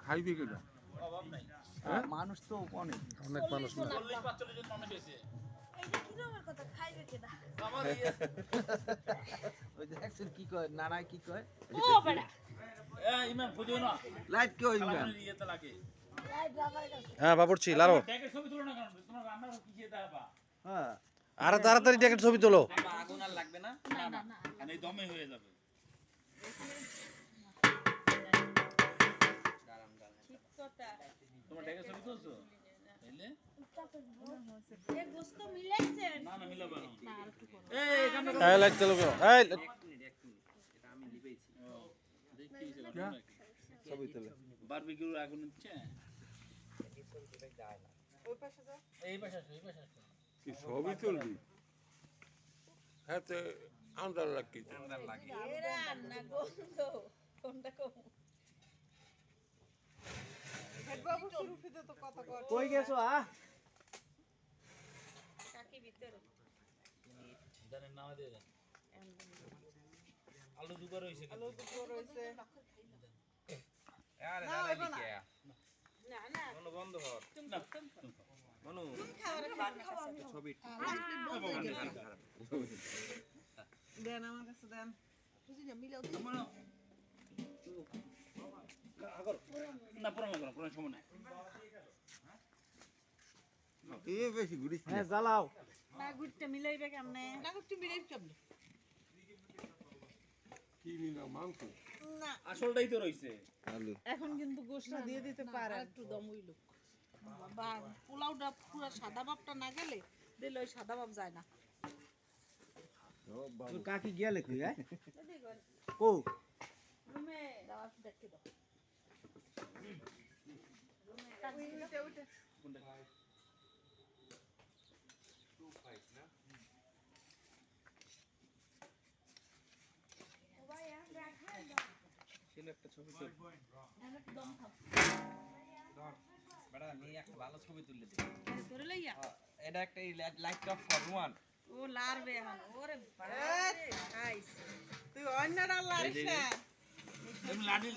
খাইবে কেনা অভাব নাই মানুষ তো অনেক অনেক মানুষ না 40-45 জন মানুষ হয়েছে এইটা কি রকমের কথা খাইবে কেডা আমার ওই দেখছেন কি কয় নানা কি কয় ও বড়া ইমাম খুঁজো না লাইট কি হইবে কালামের ইয়েতে লাগে লাইট বাবার কাছে হ্যাঁ বাবুর্চি লারো দেখে ছবি তুলো না কারণ তোমার রান্না কি খেয়ে দেবা হ্যাঁ আরে তাড়াতাড়ি ডেকে ছবি তোলো আগুন আর লাগবে না না না না আর এই দমে হয়ে যাবে ঠিক কথা তোমার দেখে ছবি তুলছো তাইলে এ গোস্ত মিলাইছে না না মিলাবে না না আর একটু করো এই এখানে এই লাইট চালু করো এই এটা আমি লিবেইছি দেখি ছবি তোলে বারবিকিউর আগুন হচ্ছে এই পাশে আসো কি সবই চলবি হাতে আন্দার লাগি এরা না গন্ধ কোনটা কম কই গেছো কাকি ভিতরে জানেন নামা দিয়ে দেন আলু দুবার হইছে আরে দাদা লিখে না না মনু বন্ধ কর না মনু ছবি দেন আমার কাছে দেন বুঝি না মিলাও না পুরো সময় নাই এ বেশি ঘুরিস হ্যাঁ জ্বালাও না গুড়টা মিলাইবে কেমনে না করতে মিলাই কেমনে কি মিলা মাংস না আসলটাই তো রইছে আলু এখন কিন্তু গোশটা দিয়ে দিতে পারে একটু দম হইলো বা পোলাওটা পুরো সাদা ভাবটা না গেলে দিলে ওই সাদা ভাব যায় না তোর কাকি গেলে কই যদি কর কো রুমে দাও দেখতে দাও ছিল একটা ছবি তুল বড়া আমি একটা ভালো ছবি তুললে দিই করে লইয়া এটা একটা লাইট অফ কর ওয়ান ও লারবে এখন ওরে বাবা খাইছে তুই অন্যরা লারিস না লাডি